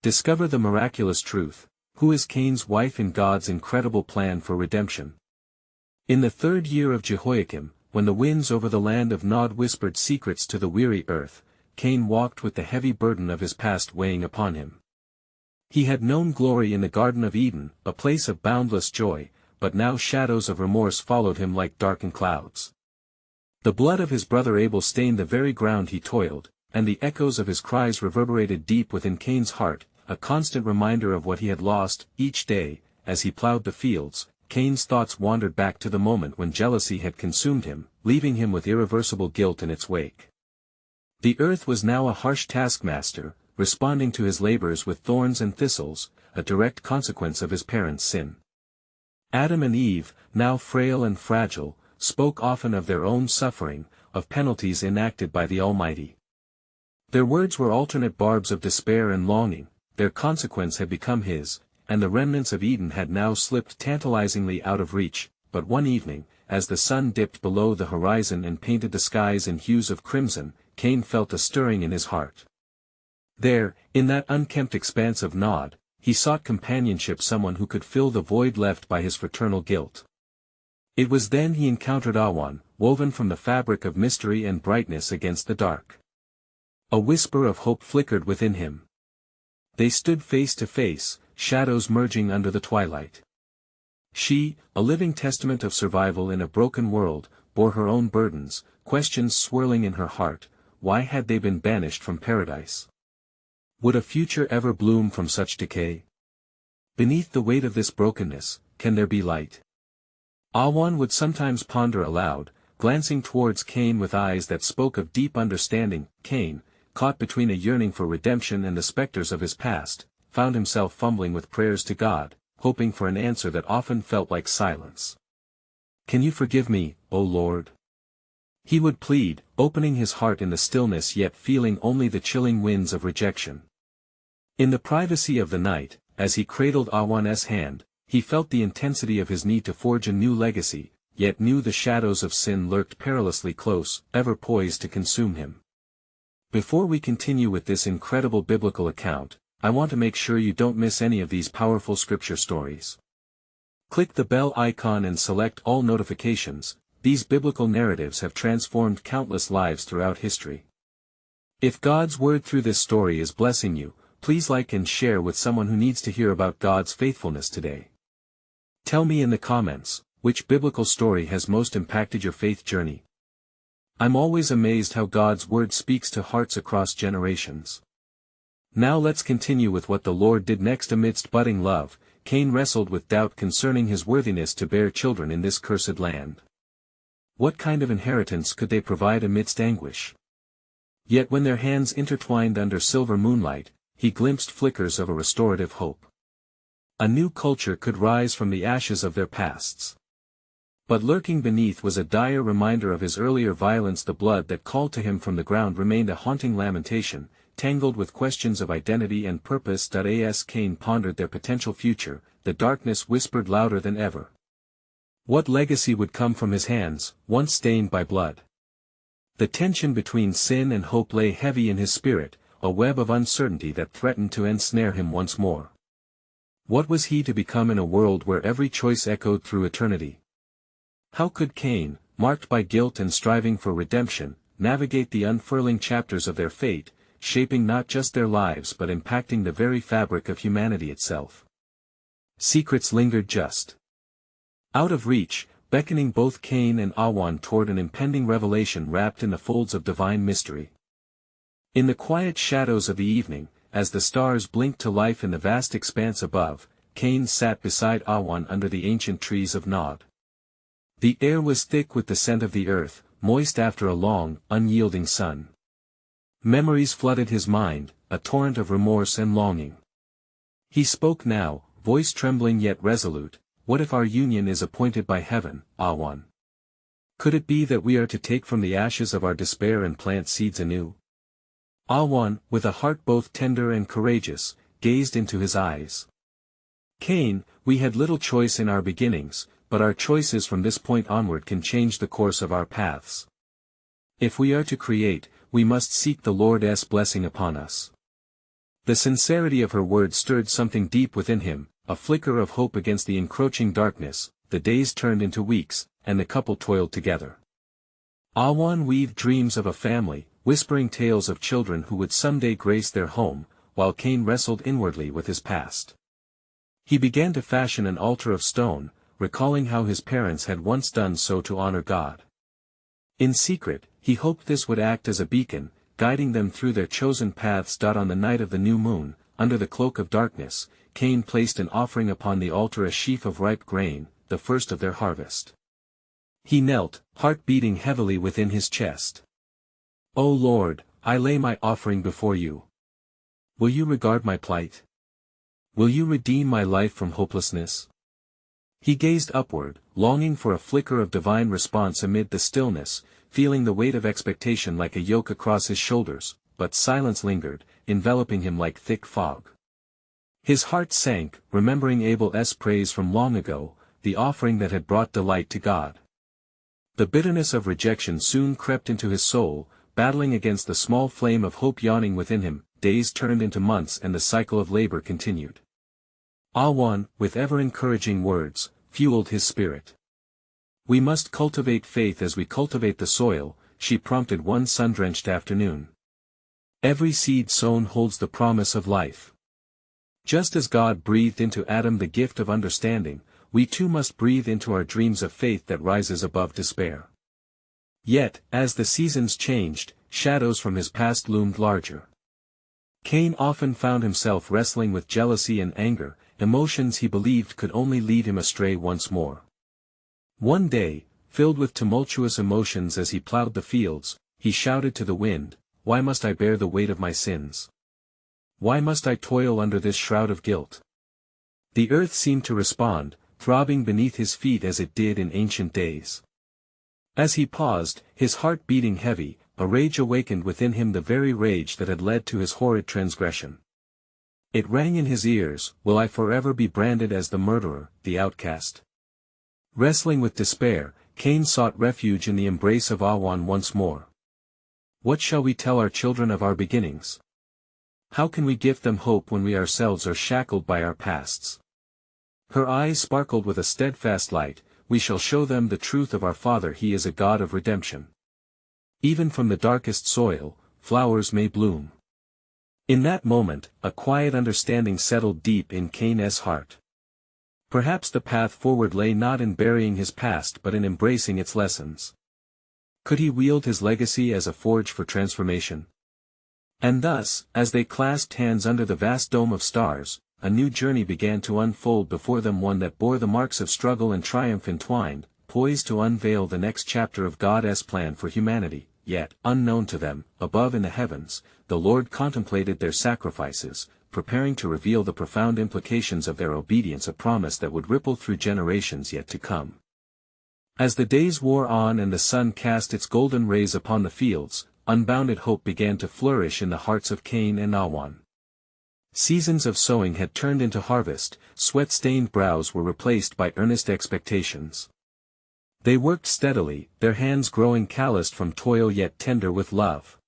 Discover the miraculous truth: who is Cain's wife in God's incredible plan for redemption? In the 3rd year of Jehoiakim, when the winds over the land of Nod whispered secrets to the weary earth, Cain walked with the heavy burden of his past weighing upon him. He had known glory in the Garden of Eden, a place of boundless joy, but now shadows of remorse followed him like darkened clouds. The blood of his brother Abel stained the very ground he toiled, and the echoes of his cries reverberated deep within Cain's heart, a constant reminder of what he had lost. Each day, as he plowed the fields, Cain's thoughts wandered back to the moment when jealousy had consumed him, leaving him with irreversible guilt in its wake. The earth was now a harsh taskmaster, responding to his labors with thorns and thistles, a direct consequence of his parents' sin. Adam and Eve, now frail and fragile, spoke often of their own suffering, of penalties enacted by the Almighty. Their words were alternate barbs of despair and longing. Their consequence had become his, and the remnants of Eden had now slipped tantalizingly out of reach. But one evening, as the sun dipped below the horizon and painted the skies in hues of crimson, Cain felt a stirring in his heart. There, in that unkempt expanse of Nod, he sought companionship, someone who could fill the void left by his fraternal guilt. It was then he encountered Awan, woven from the fabric of mystery and brightness against the dark. A whisper of hope flickered within him. They stood face to face, shadows merging under the twilight. She, a living testament of survival in a broken world, bore her own burdens, questions swirling in her heart. Why had they been banished from paradise? Would a future ever bloom from such decay? Beneath the weight of this brokenness, can there be light? Awan would sometimes ponder aloud, glancing towards Cain with eyes that spoke of deep understanding. Cain, caught between a yearning for redemption and the specters of his past, found himself fumbling with prayers to God, hoping for an answer that often felt like silence. "Can you forgive me, O Lord?" he would plead, opening his heart in the stillness yet feeling only the chilling winds of rejection. In the privacy of the night, as he cradled Awan's hand, he felt the intensity of his need to forge a new legacy, yet knew the shadows of sin lurked perilously close, ever poised to consume him. Before we continue with this incredible biblical account, I want to make sure you don't miss any of these powerful scripture stories. Click the bell icon and select all notifications. These biblical narratives have transformed countless lives throughout history. If God's word through this story is blessing you, please like and share with someone who needs to hear about God's faithfulness today. Tell me in the comments, which biblical story has most impacted your faith journey? I'm always amazed how God's word speaks to hearts across generations. Now let's continue with what the Lord did next. Amidst budding love, Cain wrestled with doubt concerning his worthiness to bear children in this cursed land. What kind of inheritance could they provide amidst anguish? Yet when their hands intertwined under silver moonlight, he glimpsed flickers of a restorative hope. A new culture could rise from the ashes of their pasts. But lurking beneath was a dire reminder of his earlier violence. The blood that called to him from the ground remained a haunting lamentation, tangled with questions of identity and purpose. As Cain pondered their potential future, the darkness whispered louder than ever. What legacy would come from his hands, once stained by blood? The tension between sin and hope lay heavy in his spirit, a web of uncertainty that threatened to ensnare him once more. What was he to become in a world where every choice echoed through eternity? How could Cain, marked by guilt and striving for redemption, navigate the unfurling chapters of their fate, shaping not just their lives but impacting the very fabric of humanity itself? Secrets lingered just out of reach, beckoning both Cain and Awan toward an impending revelation wrapped in the folds of divine mystery. In the quiet shadows of the evening, as the stars blinked to life in the vast expanse above, Cain sat beside Awan under the ancient trees of Nod. The air was thick with the scent of the earth, moist after a long, unyielding sun. Memories flooded his mind, a torrent of remorse and longing. He spoke now, voice trembling yet resolute. "What if our union is appointed by heaven, Awan? Could it be that we are to take from the ashes of our despair and plant seeds anew?" Awan, with a heart both tender and courageous, gazed into his eyes. "Cain, we had little choice in our beginnings, but our choices from this point onward can change the course of our paths. If we are to create, we must seek the Lord's blessing upon us. The sincerity of her words stirred something deep within him, a flicker of hope against the encroaching darkness. The days turned into weeks, and the couple toiled together. Awan weaved dreams of a family, whispering tales of children who would someday grace their home, while Cain wrestled inwardly with his past. He began to fashion an altar of stone, recalling how his parents had once done so to honor God. In secret, he hoped this would act as a beacon, guiding them through their chosen paths. On the night of the new moon, under the cloak of darkness, Cain placed an offering upon the altar, a sheaf of ripe grain, the first of their harvest. He knelt, heart beating heavily within his chest. "O Lord, I lay my offering before you. Will you regard my plight? Will you redeem my life from hopelessness?" He gazed upward, longing for a flicker of divine response amid the stillness, feeling the weight of expectation like a yoke across his shoulders, but silence lingered, enveloping him like thick fog. His heart sank, remembering Abel's praise from long ago, the offering that had brought delight to God. The bitterness of rejection soon crept into his soul, battling against the small flame of hope yawning within him. Days turned into months and the cycle of labor continued. Awan, with ever-encouraging words, fueled his spirit. "We must cultivate faith as we cultivate the soil," she prompted one sun-drenched afternoon. "Every seed sown holds the promise of life. Just as God breathed into Adam the gift of understanding, we too must breathe into our dreams of faith that rises above despair." Yet, as the seasons changed, shadows from his past loomed larger. Cain often found himself wrestling with jealousy and anger, emotions he believed could only lead him astray once more. One day, filled with tumultuous emotions as he plowed the fields, he shouted to the wind, "Why must I bear the weight of my sins? Why must I toil under this shroud of guilt?" The earth seemed to respond, throbbing beneath his feet as it did in ancient days. As he paused, his heart beating heavy, a rage awakened within him, the very rage that had led to his horrid transgression. It rang in his ears, "Will I forever be branded as the murderer, the outcast?" Wrestling with despair, Cain sought refuge in the embrace of Awan once more. What shall we tell our children of our beginnings? How can we give them hope when we ourselves are shackled by our pasts? Her eyes sparkled with a steadfast light. "We shall show them the truth of our Father. He is a God of redemption. Even from the darkest soil, flowers may bloom." In that moment, a quiet understanding settled deep in Cain's heart. Perhaps the path forward lay not in burying his past but in embracing its lessons. Could he wield his legacy as a forge for transformation? And thus, as they clasped hands under the vast dome of stars, a new journey began to unfold before them, one that bore the marks of struggle and triumph entwined, poised to unveil the next chapter of God's plan for humanity. Yet, unknown to them, above in the heavens, the Lord contemplated their sacrifices, preparing to reveal the profound implications of their obedience, a promise that would ripple through generations yet to come. As the days wore on and the sun cast its golden rays upon the fields, unbounded hope began to flourish in the hearts of Cain and Awan. Seasons of sowing had turned into harvest, sweat-stained brows were replaced by earnest expectations. They worked steadily, their hands growing calloused from toil yet tender with love.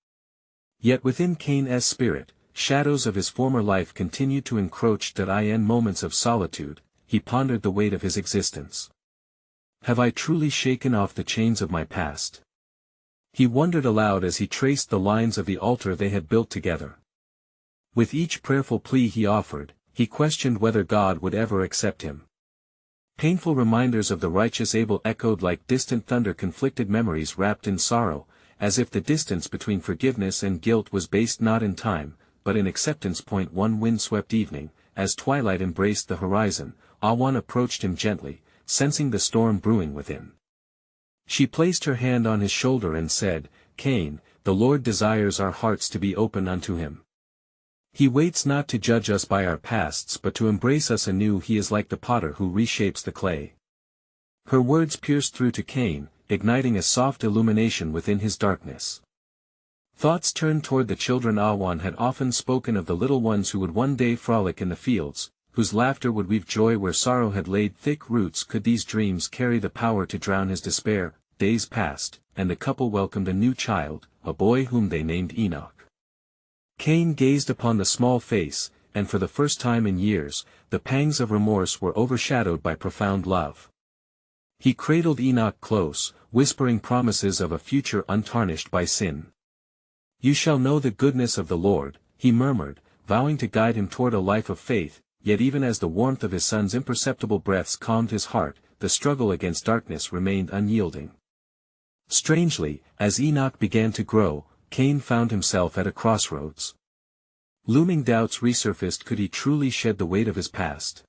Yet within Cain's spirit, shadows of his former life continued to encroach. In moments of solitude, he pondered the weight of his existence. Have I truly shaken off the chains of my past? He wondered aloud as he traced the lines of the altar they had built together. With each prayerful plea he offered, he questioned whether God would ever accept him. Painful reminders of the righteous Abel echoed like distant thunder, conflicted memories wrapped in sorrow, as if the distance between forgiveness and guilt was based not in time, but in acceptance. One wind-swept evening, as twilight embraced the horizon, Awan approached him gently, sensing the storm brewing within. She placed her hand on his shoulder and said, "Cain, the Lord desires our hearts to be open unto him. He waits not to judge us by our pasts but to embrace us anew. He is like the potter who reshapes the clay." Her words pierced through to Cain, igniting a soft illumination within his darkness. Thoughts turned toward the children. Awan had often spoken of the little ones who would one day frolic in the fields, whose laughter would weave joy where sorrow had laid thick roots. Could these dreams carry the power to drown his despair? Days passed, and the couple welcomed a new child, a boy whom they named Enoch. Cain gazed upon the small face, and for the first time in years, the pangs of remorse were overshadowed by profound love. He cradled Enoch close, whispering promises of a future untarnished by sin. "You shall know the goodness of the Lord," he murmured, vowing to guide him toward a life of faith, yet even as the warmth of his son's imperceptible breaths calmed his heart, the struggle against darkness remained unyielding. Strangely, as Enoch began to grow, Cain found himself at a crossroads. Looming doubts resurfaced: could he truly shed the weight of his past?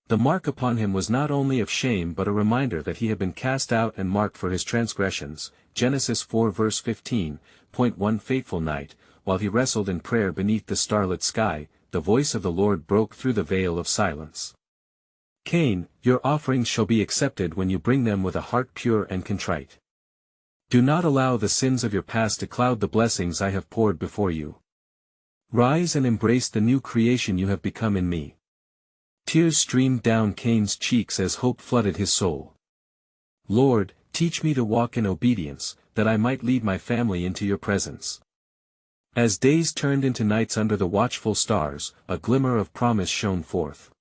The mark upon him was not only of shame but a reminder that he had been cast out and marked for his transgressions. Genesis 4 verse 15. One fateful night, while he wrestled in prayer beneath the starlit sky, the voice of the Lord broke through the veil of silence. "Cain, your offerings shall be accepted when you bring them with a heart pure and contrite. Do not allow the sins of your past to cloud the blessings I have poured before you. Rise and embrace the new creation you have become in me." Tears streamed down Cain's cheeks as hope flooded his soul. "Lord, teach me to walk in obedience, that I might lead my family into your presence." As days turned into nights under the watchful stars, a glimmer of promise shone forth.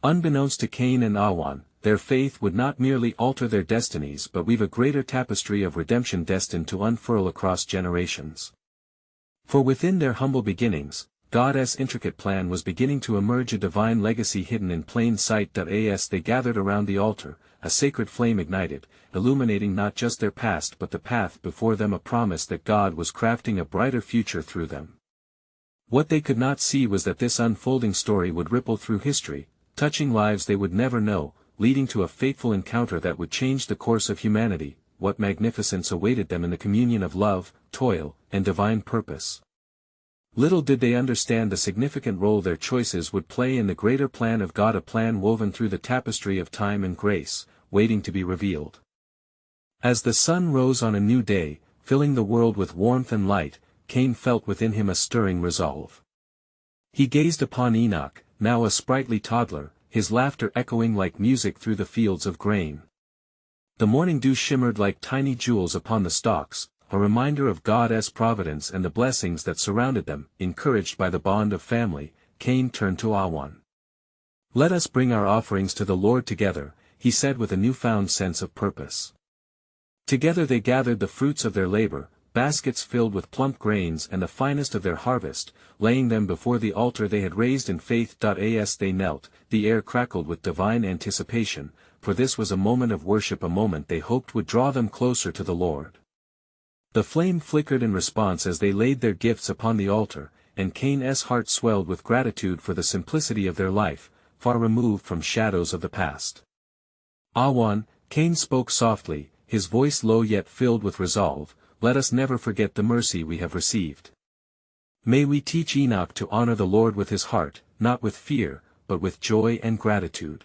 Unbeknownst to Cain and Awan, their faith would not merely alter their destinies but weave a greater tapestry of redemption destined to unfurl across generations. For within their humble beginnings, God's intricate plan was beginning to emerge, a divine legacy hidden in plain sight. As they gathered around the altar, a sacred flame ignited, illuminating not just their past but the path before them, a promise that God was crafting a brighter future through them. What they could not see was that this unfolding story would ripple through history, touching lives they would never know, leading to a fateful encounter that would change the course of humanity. What magnificence awaited them in the communion of love, toil, and divine purpose. Little did they understand the significant role their choices would play in the greater plan of God, a plan woven through the tapestry of time and grace, waiting to be revealed. As the sun rose on a new day, filling the world with warmth and light, Cain felt within him a stirring resolve. He gazed upon Enoch, now a sprightly toddler, his laughter echoing like music through the fields of grain. The morning dew shimmered like tiny jewels upon the stalks, a reminder of God's providence and the blessings that surrounded them. Encouraged by the bond of family, Cain turned to Awan. "Let us bring our offerings to the Lord together," he said with a newfound sense of purpose. Together they gathered the fruits of their labor, baskets filled with plump grains and the finest of their harvest, laying them before the altar they had raised in faith. As they knelt, the air crackled with divine anticipation, for this was a moment of worship, a moment they hoped would draw them closer to the Lord. The flame flickered in response as they laid their gifts upon the altar, and Cain's heart swelled with gratitude for the simplicity of their life, far removed from shadows of the past. "Awan," Cain spoke softly, his voice low yet filled with resolve, "let us never forget the mercy we have received. May we teach Enoch to honor the Lord with his heart, not with fear, but with joy and gratitude."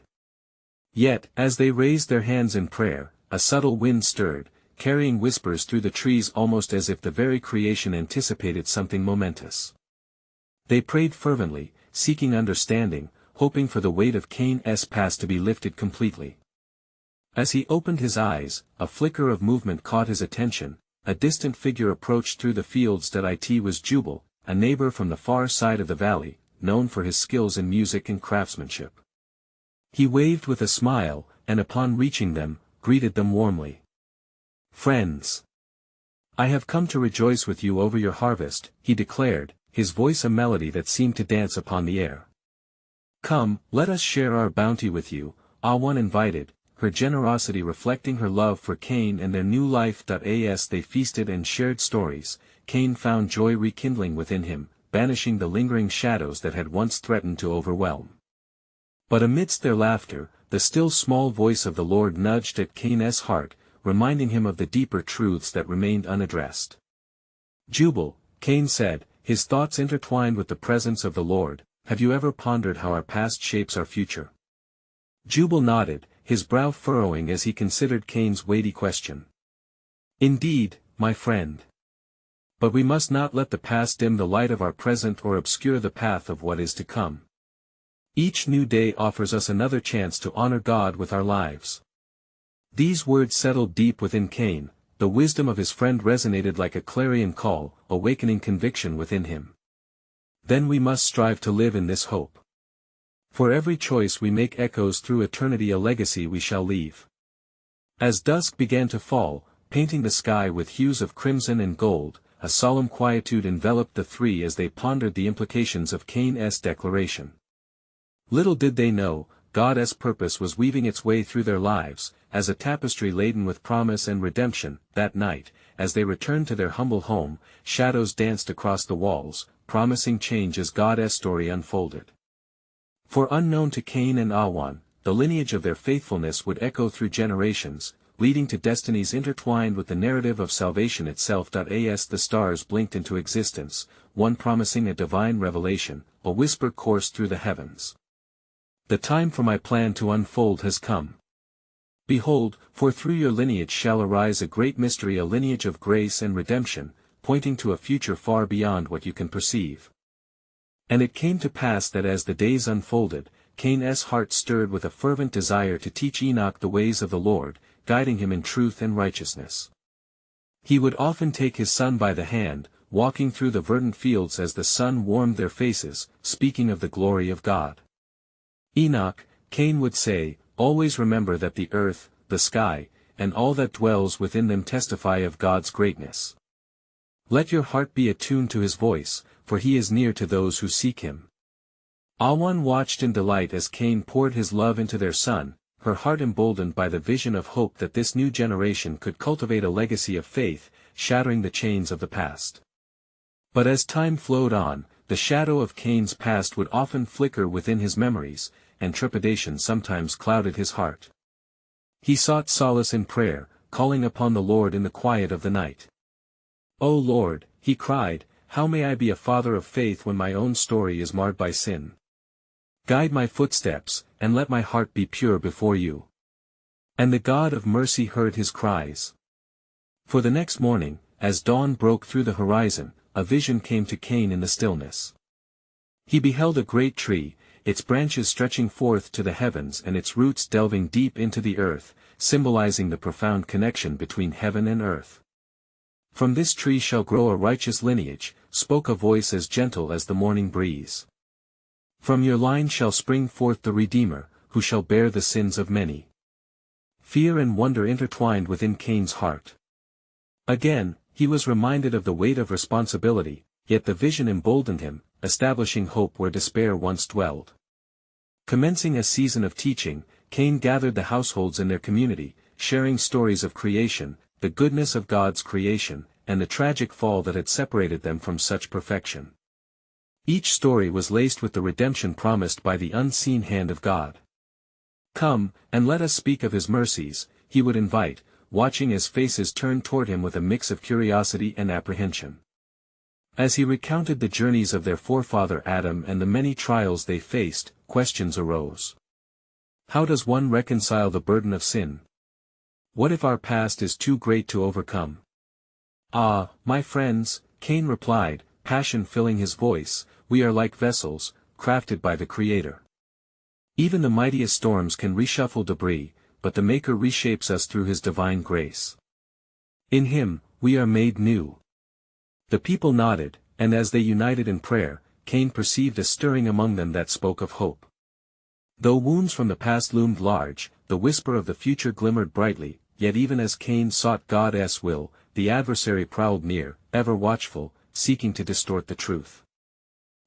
Yet, as they raised their hands in prayer, a subtle wind stirred, carrying whispers through the trees almost as if the very creation anticipated something momentous. They prayed fervently, seeking understanding, hoping for the weight of Cain's past to be lifted completely. As he opened his eyes, a flicker of movement caught his attention. A distant figure approached through the fields. It was Jubal, a neighbor from the far side of the valley, known for his skills in music and craftsmanship. He waved with a smile, and upon reaching them, greeted them warmly. "Friends, I have come to rejoice with you over your harvest," he declared, his voice a melody that seemed to dance upon the air. "Come, let us share our bounty with you," Awan invited, her generosity reflecting her love for Cain and their new life. As they feasted and shared stories, Cain found joy rekindling within him, banishing the lingering shadows that had once threatened to overwhelm. But amidst their laughter, the still small voice of the Lord nudged at Cain's heart, reminding him of the deeper truths that remained unaddressed. "Jubal," Cain said, his thoughts intertwined with the presence of the Lord, "have you ever pondered how our past shapes our future?" Jubal nodded, his brow furrowing as he considered Cain's weighty question. "Indeed, my friend. But we must not let the past dim the light of our present or obscure the path of what is to come. Each new day offers us another chance to honor God with our lives." These words settled deep within Cain, the wisdom of his friend resonated like a clarion call, awakening conviction within him. Then we must strive to live in this hope. For every choice we make echoes through eternity a legacy we shall leave. As dusk began to fall, painting the sky with hues of crimson and gold, a solemn quietude enveloped the three as they pondered the implications of Cain's declaration. Little did they know, God's purpose was weaving its way through their lives, as a tapestry laden with promise and redemption. That night, as they returned to their humble home, shadows danced across the walls, promising change as God's story unfolded. For unknown to Cain and Awan, the lineage of their faithfulness would echo through generations, leading to destinies intertwined with the narrative of salvation itself. As the stars blinked into existence, one promising a divine revelation, a whisper coursed through the heavens. The time for my plan to unfold has come. Behold, for through your lineage shall arise a great mystery, a lineage of grace and redemption, pointing to a future far beyond what you can perceive. And it came to pass that as the days unfolded, Cain's heart stirred with a fervent desire to teach Enoch the ways of the Lord, guiding him in truth and righteousness. He would often take his son by the hand, walking through the verdant fields as the sun warmed their faces, speaking of the glory of God. Enoch, Cain would say, always remember that the earth, the sky, and all that dwells within them testify of God's greatness. Let your heart be attuned to his voice, for he is near to those who seek him. Awan watched in delight as Cain poured his love into their son, her heart emboldened by the vision of hope that this new generation could cultivate a legacy of faith, shattering the chains of the past. But as time flowed on, the shadow of Cain's past would often flicker within his memories, and trepidation sometimes clouded his heart. He sought solace in prayer, calling upon the Lord in the quiet of the night. "O Lord," he cried, "how may I be a father of faith when my own story is marred by sin? Guide my footsteps, and let my heart be pure before you." And the God of mercy heard his cries. For the next morning, as dawn broke through the horizon, a vision came to Cain in the stillness. He beheld a great tree, its branches stretching forth to the heavens and its roots delving deep into the earth, symbolizing the profound connection between heaven and earth. "From this tree shall grow a righteous lineage," spoke a voice as gentle as the morning breeze. "From your line shall spring forth the Redeemer, who shall bear the sins of many." Fear and wonder intertwined within Cain's heart. Again, he was reminded of the weight of responsibility, yet the vision emboldened him, establishing hope where despair once dwelled. Commencing a season of teaching, Cain gathered the households in their community, sharing stories of creation, the goodness of God's creation, and the tragic fall that had separated them from such perfection. Each story was laced with the redemption promised by the unseen hand of God. "Come, and let us speak of his mercies," he would invite, watching as faces turned toward him with a mix of curiosity and apprehension. As he recounted the journeys of their forefather Adam and the many trials they faced, questions arose. How does one reconcile the burden of sin? What if our past is too great to overcome? "Ah, my friends," Cain replied, passion filling his voice, "we are like vessels, crafted by the Creator. Even the mightiest storms can reshuffle debris, but the Maker reshapes us through his divine grace. In him, we are made new." The people nodded, and as they united in prayer, Cain perceived a stirring among them that spoke of hope. Though wounds from the past loomed large, the whisper of the future glimmered brightly, yet even as Cain sought God's will, the adversary prowled near, ever watchful, seeking to distort the truth.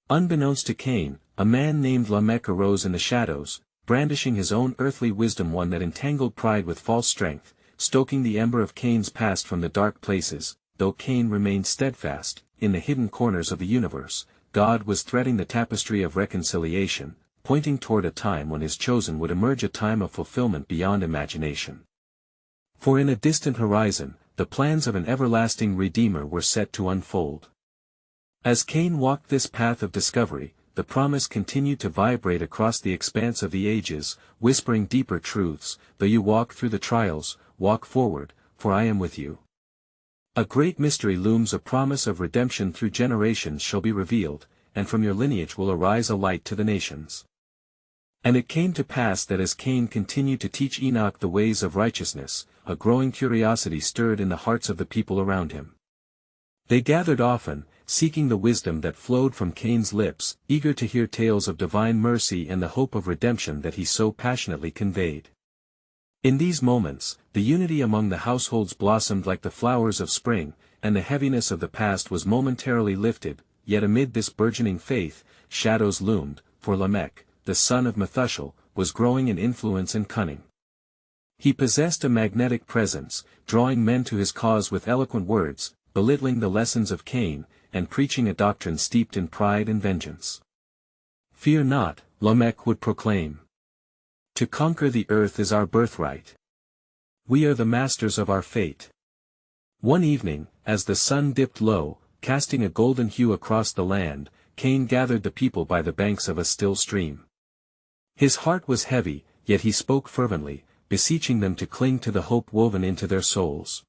Unbeknownst to Cain, a man named Lamech arose in the shadows, brandishing his own earthly wisdom, one that entangled pride with false strength, stoking the ember of Cain's past from the dark places. Though Cain remained steadfast, in the hidden corners of the universe, God was threading the tapestry of reconciliation, pointing toward a time when his chosen would emerge, a time of fulfillment beyond imagination. For in a distant horizon, the plans of an everlasting Redeemer were set to unfold. As Cain walked this path of discovery, the promise continued to vibrate across the expanse of the ages, whispering deeper truths. "Though you walk through the trials, walk forward, for I am with you. A great mystery looms, a promise of redemption through generations shall be revealed, and from your lineage will arise a light to the nations." And it came to pass that as Cain continued to teach Enoch the ways of righteousness, a growing curiosity stirred in the hearts of the people around him. They gathered often, seeking the wisdom that flowed from Cain's lips, eager to hear tales of divine mercy and the hope of redemption that he so passionately conveyed. In these moments, the unity among the households blossomed like the flowers of spring, and the heaviness of the past was momentarily lifted, yet amid this burgeoning faith, shadows loomed, for Lamech, the son of Methuselah, was growing in influence and cunning. He possessed a magnetic presence, drawing men to his cause with eloquent words, belittling the lessons of Cain, and preaching a doctrine steeped in pride and vengeance. "Fear not," Lamech would proclaim. "To conquer the earth is our birthright. We are the masters of our fate." One evening, as the sun dipped low, casting a golden hue across the land, Cain gathered the people by the banks of a still stream. His heart was heavy, yet he spoke fervently, beseeching them to cling to the hope woven into their souls.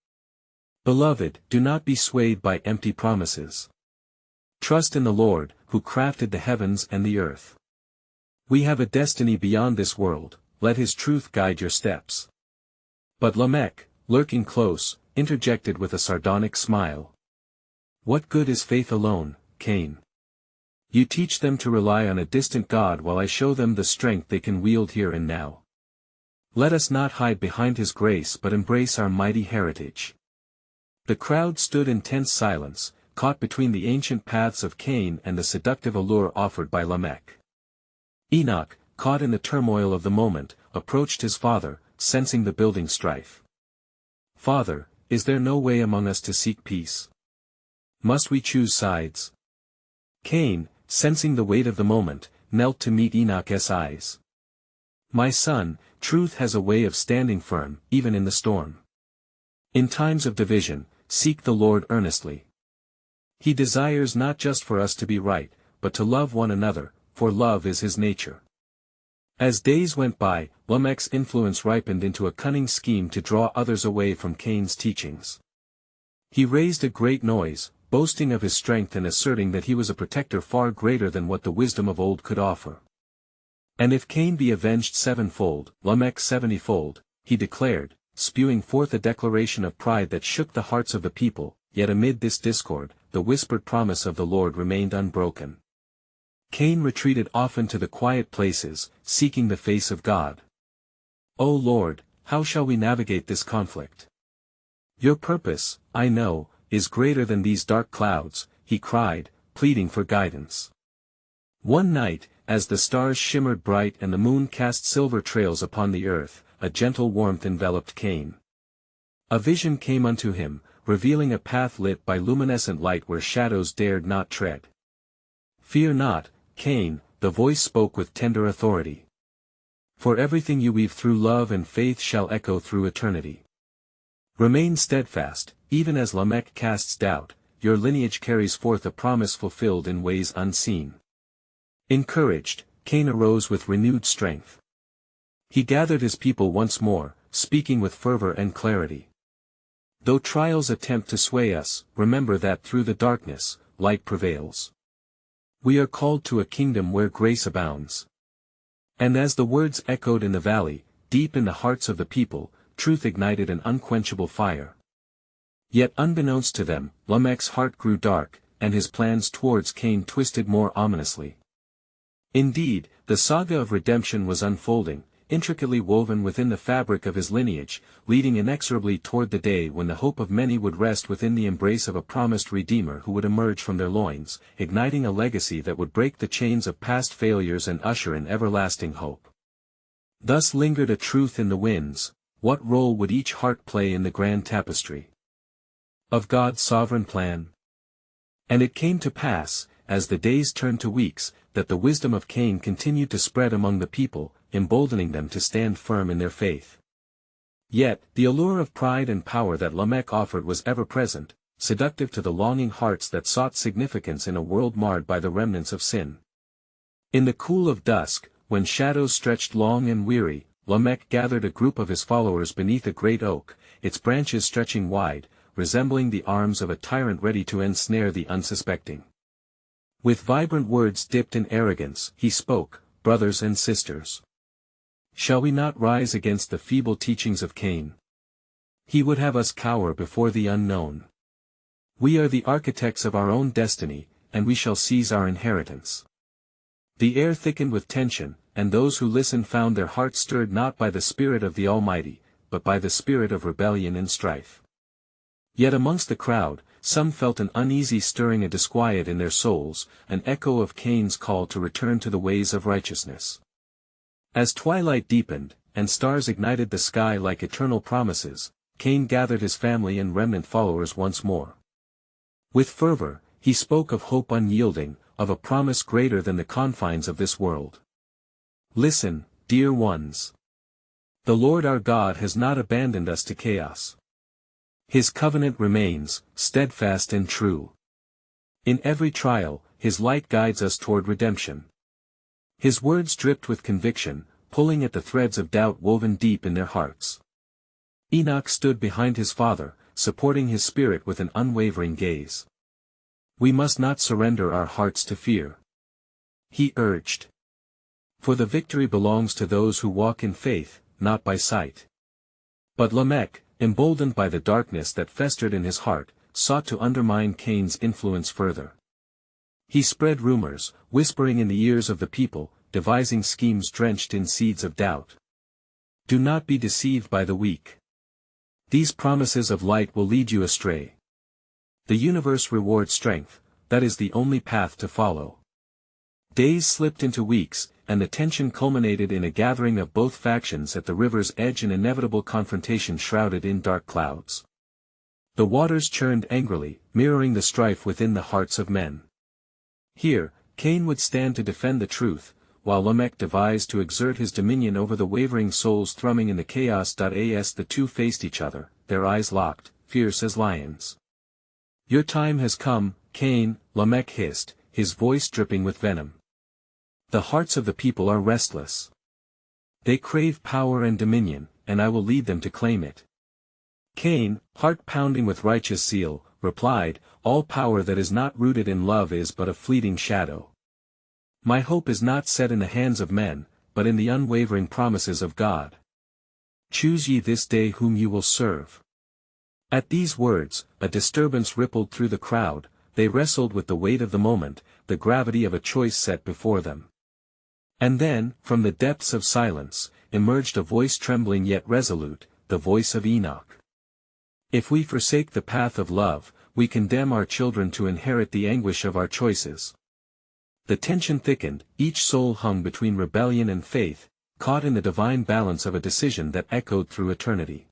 "Beloved, do not be swayed by empty promises. Trust in the Lord, who crafted the heavens and the earth. We have a destiny beyond this world, let his truth guide your steps." But Lamech, lurking close, interjected with a sardonic smile. "What good is faith alone, Cain? You teach them to rely on a distant God while I show them the strength they can wield here and now. Let us not hide behind his grace but embrace our mighty heritage." The crowd stood in tense silence, caught between the ancient paths of Cain and the seductive allure offered by Lamech. Enoch, caught in the turmoil of the moment, approached his father, sensing the building strife. "Father, is there no way among us to seek peace? Must we choose sides?" Cain, sensing the weight of the moment, knelt to meet Enoch's eyes. "My son, truth has a way of standing firm, even in the storm. In times of division, seek the Lord earnestly. He desires not just for us to be right, but to love one another, for love is his nature." As days went by, Lamech's influence ripened into a cunning scheme to draw others away from Cain's teachings. He raised a great noise, boasting of his strength and asserting that he was a protector far greater than what the wisdom of old could offer. "And if Cain be avenged sevenfold, Lamech 70-fold, he declared, spewing forth a declaration of pride that shook the hearts of the people, yet amid this discord, the whispered promise of the Lord remained unbroken. Cain retreated often to the quiet places, seeking the face of God. "O Lord, how shall we navigate this conflict? Your purpose, I know, is greater than these dark clouds," he cried, pleading for guidance. One night, as the stars shimmered bright and the moon cast silver trails upon the earth, a gentle warmth enveloped Cain. A vision came unto him, revealing a path lit by luminescent light where shadows dared not tread. "Fear not, Cain," the voice spoke with tender authority. "For everything you weave through love and faith shall echo through eternity. Remain steadfast, even as Lamech casts doubt, your lineage carries forth a promise fulfilled in ways unseen." Encouraged, Cain arose with renewed strength. He gathered his people once more, speaking with fervor and clarity. "Though trials attempt to sway us, remember that through the darkness, light prevails. We are called to a kingdom where grace abounds." And as the words echoed in the valley, deep in the hearts of the people, truth ignited an unquenchable fire. Yet unbeknownst to them, Lamech's heart grew dark, and his plans towards Cain twisted more ominously. Indeed, the saga of redemption was unfolding, intricately woven within the fabric of his lineage, leading inexorably toward the day when the hope of many would rest within the embrace of a promised Redeemer who would emerge from their loins, igniting a legacy that would break the chains of past failures and usher in everlasting hope. Thus lingered a truth in the winds: what role would each heart play in the grand tapestry of God's sovereign plan? And it came to pass, as the days turned to weeks, that the wisdom of Cain continued to spread among the people, emboldening them to stand firm in their faith. Yet, the allure of pride and power that Lamech offered was ever present, seductive to the longing hearts that sought significance in a world marred by the remnants of sin. In the cool of dusk, when shadows stretched long and weary, Lamech gathered a group of his followers beneath a great oak, its branches stretching wide, resembling the arms of a tyrant ready to ensnare the unsuspecting. With vibrant words dipped in arrogance, he spoke, "Brothers and sisters, shall we not rise against the feeble teachings of Cain? He would have us cower before the unknown. We are the architects of our own destiny, and we shall seize our inheritance. The air thickened with tension, and those who listened found their hearts stirred not by the Spirit of the Almighty, but by the spirit of rebellion and strife. Yet amongst the crowd, some felt an uneasy stirring, a disquiet in their souls, an echo of Cain's call to return to the ways of righteousness. As twilight deepened, and stars ignited the sky like eternal promises, Cain gathered his family and remnant followers once more. With fervor, he spoke of hope unyielding, of a promise greater than the confines of this world. Listen, dear ones. The Lord our God has not abandoned us to chaos. His covenant remains, steadfast and true. In every trial, His light guides us toward redemption. His words dripped with conviction, pulling at the threads of doubt woven deep in their hearts. Enoch stood behind his father, supporting his spirit with an unwavering gaze. We must not surrender our hearts to fear, he urged. For the victory belongs to those who walk in faith, not by sight. But Lamech, emboldened by the darkness that festered in his heart, sought to undermine Cain's influence further. He spread rumors, whispering in the ears of the people, devising schemes drenched in seeds of doubt. Do not be deceived by the weak. These promises of light will lead you astray. The universe rewards strength, that is the only path to follow. Days slipped into weeks, and the tension culminated in a gathering of both factions at the river's edge, an inevitable confrontation shrouded in dark clouds. The waters churned angrily, mirroring the strife within the hearts of men. Here, Cain would stand to defend the truth, while Lamech devised to exert his dominion over the wavering souls thrumming in the chaos. As the two faced each other, their eyes locked, fierce as lions. Your time has come, Cain, Lamech hissed, his voice dripping with venom. The hearts of the people are restless. They crave power and dominion, and I will lead them to claim it. Cain, heart pounding with righteous zeal, replied, all power that is not rooted in love is but a fleeting shadow. My hope is not set in the hands of men, but in the unwavering promises of God. Choose ye this day whom you will serve. At these words, a disturbance rippled through the crowd. They wrestled with the weight of the moment, the gravity of a choice set before them. And then, from the depths of silence, emerged a voice trembling yet resolute, the voice of Enoch. If we forsake the path of love, we condemn our children to inherit the anguish of our choices. The tension thickened, each soul hung between rebellion and faith, caught in the divine balance of a decision that echoed through eternity.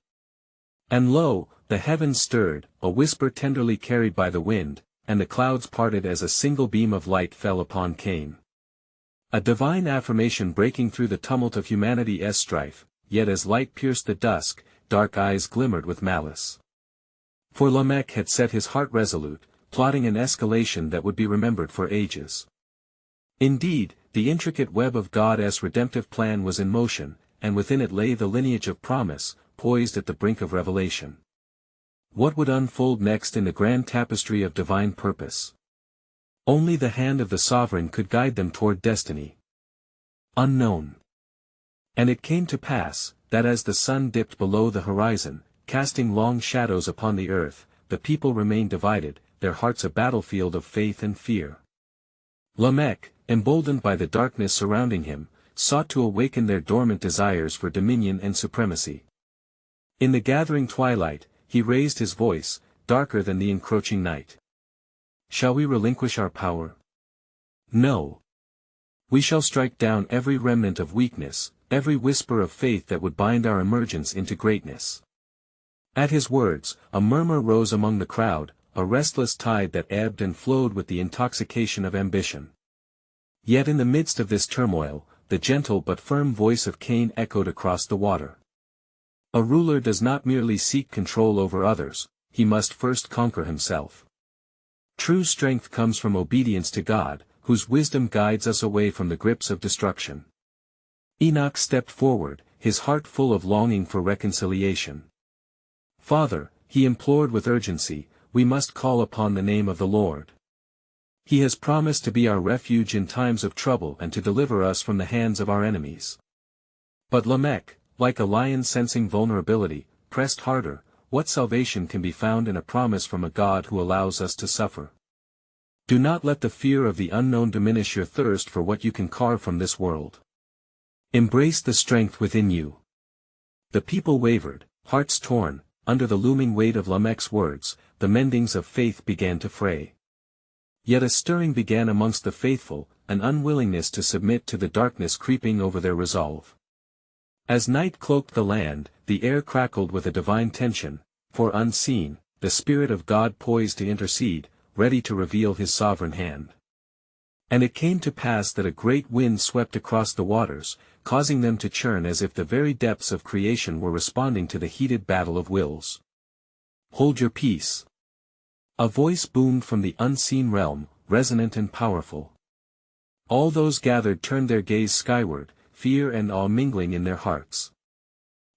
And lo, the heavens stirred, a whisper tenderly carried by the wind, and the clouds parted as a single beam of light fell upon Cain. A divine affirmation breaking through the tumult of humanity's strife, yet as light pierced the dusk, dark eyes glimmered with malice. For Lamech had set his heart resolute, plotting an escalation that would be remembered for ages. Indeed, the intricate web of God's redemptive plan was in motion, and within it lay the lineage of promise, poised at the brink of revelation. What would unfold next in the grand tapestry of divine purpose? Only the hand of the sovereign could guide them toward destiny. Unknown. And it came to pass, that as the sun dipped below the horizon, casting long shadows upon the earth, the people remained divided, their hearts a battlefield of faith and fear. Lamech, emboldened by the darkness surrounding him, sought to awaken their dormant desires for dominion and supremacy. In the gathering twilight, he raised his voice, darker than the encroaching night. Shall we relinquish our power? No. We shall strike down every remnant of weakness, every whisper of faith that would bind our emergence into greatness. At his words, a murmur rose among the crowd, a restless tide that ebbed and flowed with the intoxication of ambition. Yet in the midst of this turmoil, the gentle but firm voice of Cain echoed across the water. A ruler does not merely seek control over others, he must first conquer himself. True strength comes from obedience to God, whose wisdom guides us away from the grips of destruction. Enoch stepped forward, his heart full of longing for reconciliation. Father, he implored with urgency, we must call upon the name of the Lord. He has promised to be our refuge in times of trouble and to deliver us from the hands of our enemies. But Lamech, like a lion sensing vulnerability, pressed harder, what salvation can be found in a promise from a God who allows us to suffer? Do not let the fear of the unknown diminish your thirst for what you can carve from this world. Embrace the strength within you. The people wavered, hearts torn, under the looming weight of Lamech's words. The mendings of faith began to fray. Yet a stirring began amongst the faithful, an unwillingness to submit to the darkness creeping over their resolve. As night cloaked the land, the air crackled with a divine tension, for unseen, the Spirit of God poised to intercede, ready to reveal his sovereign hand. And it came to pass that a great wind swept across the waters, causing them to churn as if the very depths of creation were responding to the heated battle of wills. Hold your peace. A voice boomed from the unseen realm, resonant and powerful. All those gathered turned their gaze skyward, fear and awe mingling in their hearts.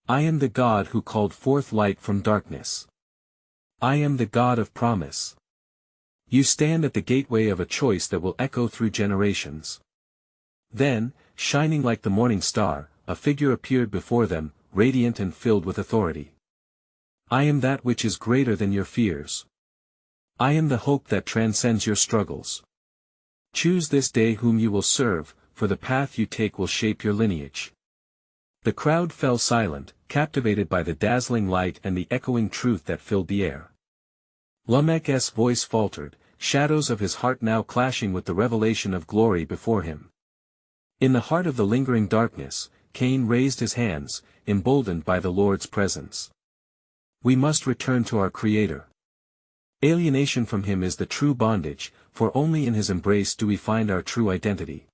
I am the God who called forth light from darkness. I am the God of promise. You stand at the gateway of a choice that will echo through generations. Then, shining like the morning star, a figure appeared before them, radiant and filled with authority. I am that which is greater than your fears. I am the hope that transcends your struggles. Choose this day whom you will serve, for the path you take will shape your lineage. The crowd fell silent, captivated by the dazzling light and the echoing truth that filled the air. Lamech's voice faltered, shadows of his heart now clashing with the revelation of glory before him. In the heart of the lingering darkness, Cain raised his hands, emboldened by the Lord's presence. We must return to our Creator. Alienation from him is the true bondage, for only in his embrace do we find our true identity.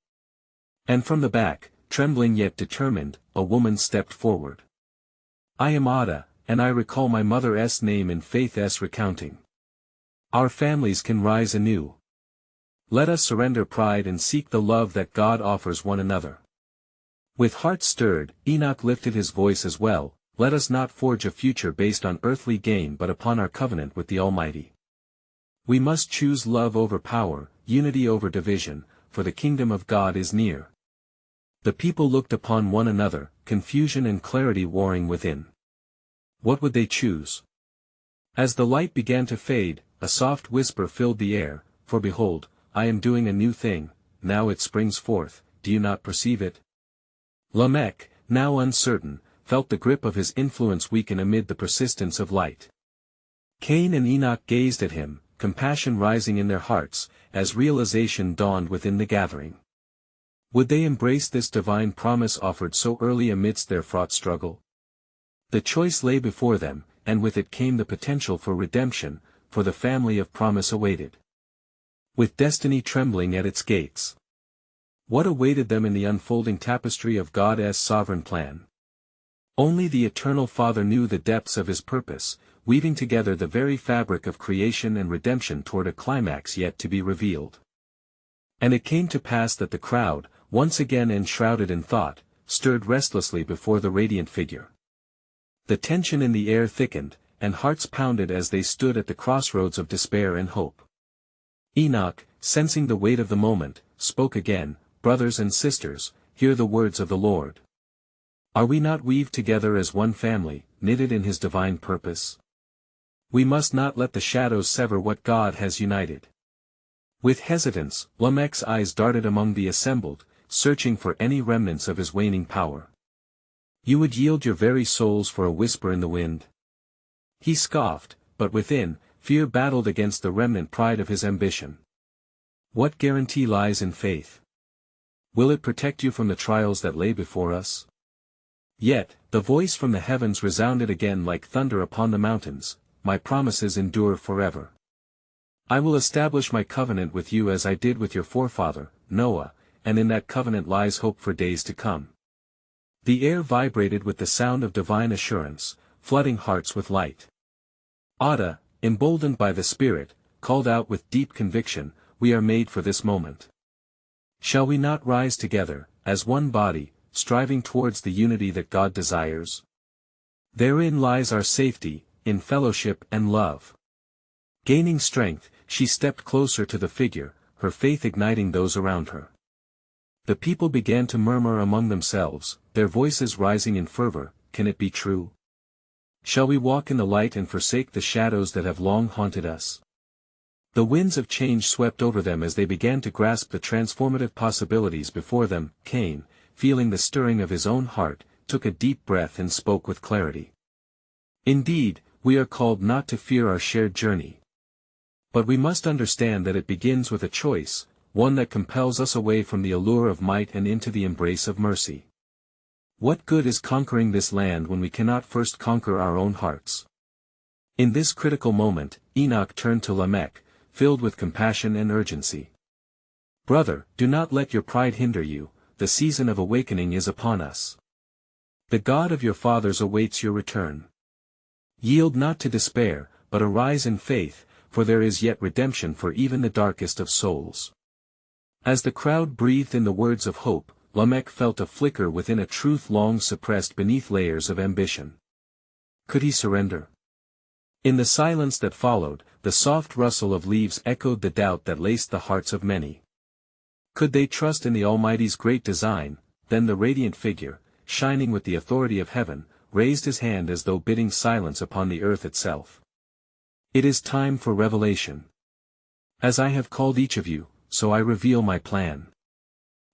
And from the back, trembling yet determined, a woman stepped forward. I am Ada, and I recall my mother's name in faith's recounting. Our families can rise anew. Let us surrender pride and seek the love that God offers one another. With hearts stirred, Enoch lifted his voice as well. Let us not forge a future based on earthly gain but upon our covenant with the Almighty. We must choose love over power, unity over division, for the kingdom of God is near. The people looked upon one another, confusion and clarity warring within. What would they choose? As the light began to fade, a soft whisper filled the air, for behold, I am doing a new thing, now it springs forth, do you not perceive it? Lamech, now uncertain, felt the grip of his influence weaken amid the persistence of light. Cain and Enoch gazed at him, compassion rising in their hearts, as realization dawned within the gathering. Would they embrace this divine promise offered so early amidst their fraught struggle? The choice lay before them, and with it came the potential for redemption, for the family of promise awaited. With destiny trembling at its gates. What awaited them in the unfolding tapestry of God's sovereign plan? Only the Eternal Father knew the depths of his purpose, weaving together the very fabric of creation and redemption toward a climax yet to be revealed. And it came to pass that the crowd, once again enshrouded in thought, stirred restlessly before the radiant figure. The tension in the air thickened, and hearts pounded as they stood at the crossroads of despair and hope. Enoch, sensing the weight of the moment, spoke again, Brothers and sisters, hear the words of the Lord. Are we not weaved together as one family, knitted in his divine purpose? We must not let the shadows sever what God has united. With hesitance, Lamech's eyes darted among the assembled, searching for any remnants of his waning power. You would yield your very souls for a whisper in the wind? He scoffed, but within, fear battled against the remnant pride of his ambition. What guarantee lies in faith? Will it protect you from the trials that lay before us? Yet, the voice from the heavens resounded again like thunder upon the mountains, My promises endure forever. I will establish my covenant with you as I did with your forefather, Noah, and in that covenant lies hope for days to come. The air vibrated with the sound of divine assurance, flooding hearts with light. Ada, emboldened by the Spirit, called out with deep conviction, We are made for this moment. Shall we not rise together, as one body, striving towards the unity that God desires? Therein lies our safety, in fellowship and love. Gaining strength, she stepped closer to the figure, her faith igniting those around her. The people began to murmur among themselves, their voices rising in fervor, Can it be true? Shall we walk in the light and forsake the shadows that have long haunted us? The winds of change swept over them as they began to grasp the transformative possibilities before them. Cain, feeling the stirring of his own heart, took a deep breath and spoke with clarity. Indeed, we are called not to fear our shared journey. But we must understand that it begins with a choice, one that compels us away from the allure of might and into the embrace of mercy. What good is conquering this land when we cannot first conquer our own hearts? In this critical moment, Enoch turned to Lamech, filled with compassion and urgency. Brother, do not let your pride hinder you, the season of awakening is upon us. The God of your fathers awaits your return. Yield not to despair, but arise in faith, for there is yet redemption for even the darkest of souls. As the crowd breathed in the words of hope, Lamech felt a flicker within a truth long suppressed beneath layers of ambition. Could he surrender? In the silence that followed, the soft rustle of leaves echoed the doubt that laced the hearts of many. Could they trust in the Almighty's great design? Then the radiant figure, shining with the authority of heaven, raised his hand as though bidding silence upon the earth itself. It is time for revelation. As I have called each of you, so I reveal my plan.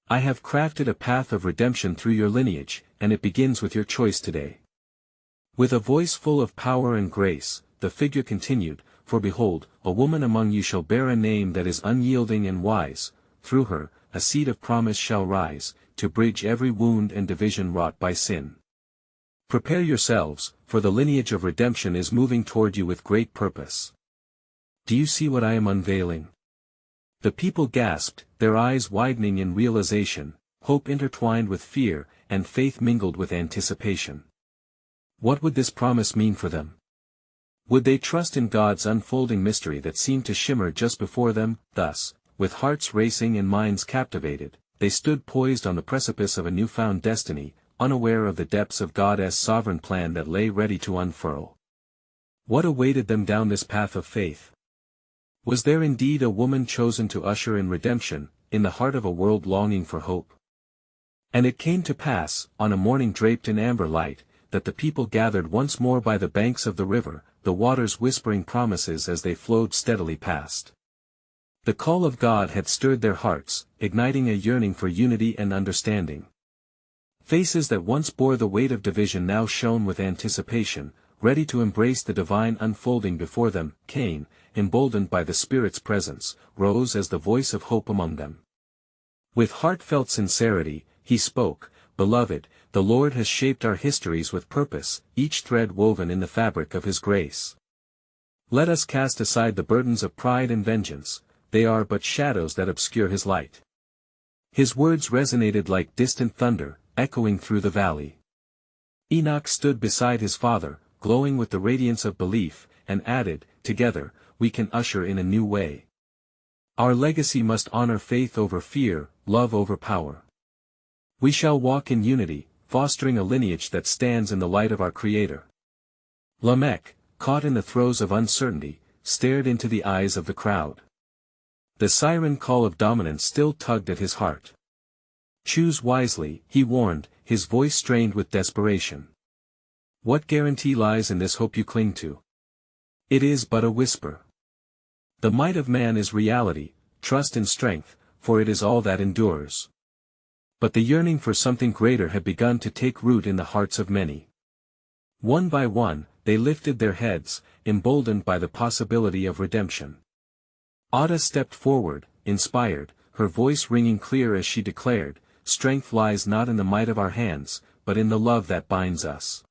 I have crafted a path of redemption through your lineage, and it begins with your choice today. With a voice full of power and grace, the figure continued, for behold, a woman among you shall bear a name that is unyielding and wise, through her, a seed of promise shall rise, to bridge every wound and division wrought by sin. Prepare yourselves, for the lineage of redemption is moving toward you with great purpose. Do you see what I am unveiling? The people gasped, their eyes widening in realization, hope intertwined with fear, and faith mingled with anticipation. What would this promise mean for them? Would they trust in God's unfolding mystery that seemed to shimmer just before them? Thus, with hearts racing and minds captivated, they stood poised on the precipice of a newfound destiny, unaware of the depths of God's sovereign plan that lay ready to unfurl. What awaited them down this path of faith? Was there indeed a woman chosen to usher in redemption, in the heart of a world longing for hope? And it came to pass, on a morning draped in amber light, that the people gathered once more by the banks of the river, the waters whispering promises as they flowed steadily past. The call of God had stirred their hearts, igniting a yearning for unity and understanding. Faces that once bore the weight of division now shone with anticipation, ready to embrace the divine unfolding before them. Cain, emboldened by the Spirit's presence, rose as the voice of hope among them. With heartfelt sincerity, he spoke, Beloved, the Lord has shaped our histories with purpose, each thread woven in the fabric of His grace. Let us cast aside the burdens of pride and vengeance, they are but shadows that obscure His light. His words resonated like distant thunder, echoing through the valley. Enoch stood beside his father, glowing with the radiance of belief, and added, Together, we can usher in a new way. Our legacy must honor faith over fear, love over power. We shall walk in unity, fostering a lineage that stands in the light of our Creator. Lamech, caught in the throes of uncertainty, stared into the eyes of the crowd. The siren call of dominance still tugged at his heart. Choose wisely, he warned, his voice strained with desperation. What guarantee lies in this hope you cling to? It is but a whisper. The might of man is reality, trust in strength, for it is all that endures. But the yearning for something greater had begun to take root in the hearts of many. One by one, they lifted their heads, emboldened by the possibility of redemption. Ada stepped forward, inspired, her voice ringing clear as she declared, Strength lies not in the might of our hands, but in the love that binds us.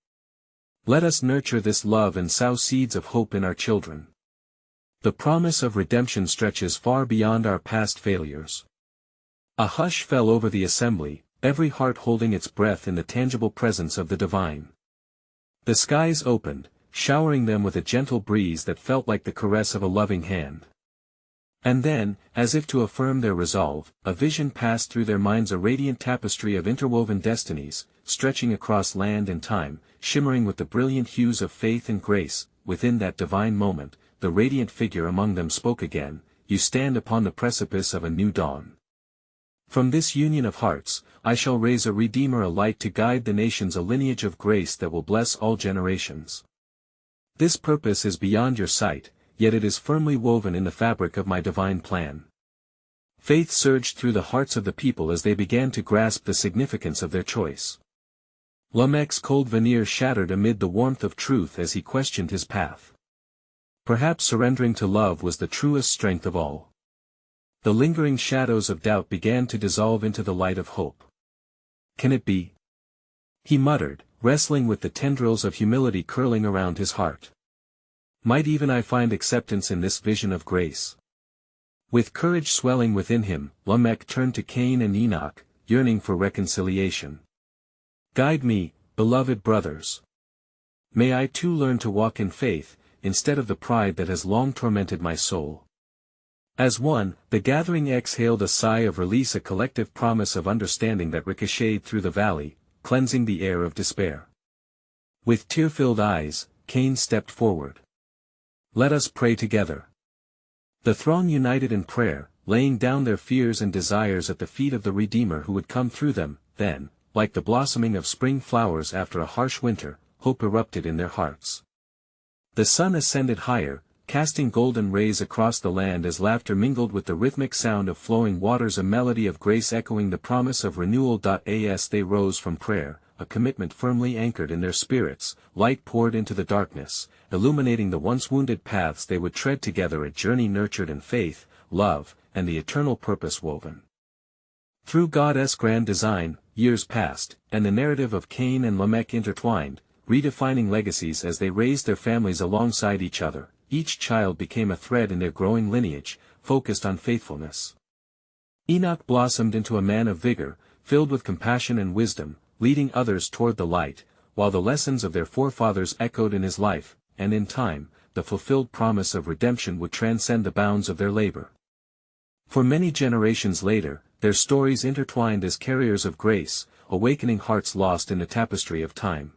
Let us nurture this love and sow seeds of hope in our children. The promise of redemption stretches far beyond our past failures. A hush fell over the assembly, every heart holding its breath in the tangible presence of the divine. The skies opened, showering them with a gentle breeze that felt like the caress of a loving hand. And then, as if to affirm their resolve, a vision passed through their minds, a radiant tapestry of interwoven destinies, stretching across land and time, shimmering with the brilliant hues of faith and grace. Within that divine moment, the radiant figure among them spoke again, You stand upon the precipice of a new dawn. From this union of hearts, I shall raise a Redeemer, a light to guide the nations, a lineage of grace that will bless all generations. This purpose is beyond your sight, yet it is firmly woven in the fabric of my divine plan. Faith surged through the hearts of the people as they began to grasp the significance of their choice. Lamech's cold veneer shattered amid the warmth of truth as he questioned his path. Perhaps surrendering to love was the truest strength of all. The lingering shadows of doubt began to dissolve into the light of hope. Can it be? He muttered, wrestling with the tendrils of humility curling around his heart. Might even I find acceptance in this vision of grace? With courage swelling within him, Lamech turned to Cain and Enoch, yearning for reconciliation. Guide me, beloved brothers. May I too learn to walk in faith, instead of the pride that has long tormented my soul. As one, the gathering exhaled a sigh of release, a collective promise of understanding that ricocheted through the valley, cleansing the air of despair. With tear-filled eyes, Cain stepped forward. Let us pray together. The throng united in prayer, laying down their fears and desires at the feet of the Redeemer who would come through them. Then, like the blossoming of spring flowers after a harsh winter, hope erupted in their hearts. The sun ascended higher, casting golden rays across the land as laughter mingled with the rhythmic sound of flowing waters, a melody of grace echoing the promise of renewal. As they rose from prayer, a commitment firmly anchored in their spirits, light poured into the darkness, illuminating the once wounded paths they would tread together, a journey nurtured in faith, love, and the eternal purpose woven. Through God's grand design, years passed, and the narrative of Cain and Lamech intertwined, redefining legacies as they raised their families alongside each other. Each child became a thread in their growing lineage, focused on faithfulness. Enoch blossomed into a man of vigor, filled with compassion and wisdom, leading others toward the light, while the lessons of their forefathers echoed in his life, and in time, the fulfilled promise of redemption would transcend the bounds of their labor. For many generations later, their stories intertwined as carriers of grace, awakening hearts lost in the tapestry of time.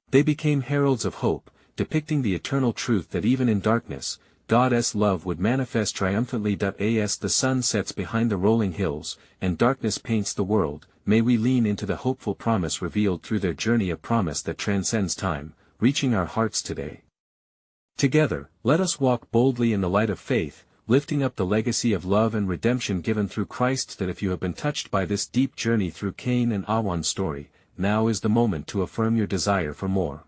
They became heralds of hope, depicting the eternal truth that even in darkness, God's love would manifest triumphantly. As the sun sets behind the rolling hills, and darkness paints the world, may we lean into the hopeful promise revealed through their journey, a promise that transcends time, reaching our hearts today. Together, let us walk boldly in the light of faith, lifting up the legacy of love and redemption given through Christ. That if you have been touched by this deep journey through Cain and Awan story, now is the moment to affirm your desire for more.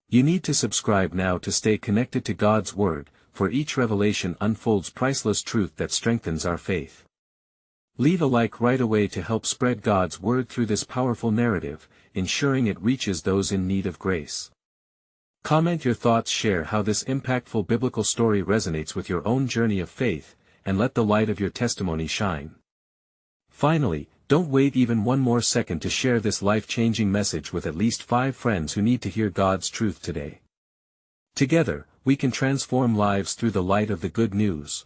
You need to subscribe now to stay connected to God's Word, for each revelation unfolds priceless truth that strengthens our faith. Leave a like right away to help spread God's Word through this powerful narrative, ensuring it reaches those in need of grace. Comment your thoughts, share how this impactful biblical story resonates with your own journey of faith, and let the light of your testimony shine. Finally, don't wait even one more second to share this life-changing message with at least 5 friends who need to hear God's truth today. Together, we can transform lives through the light of the good news.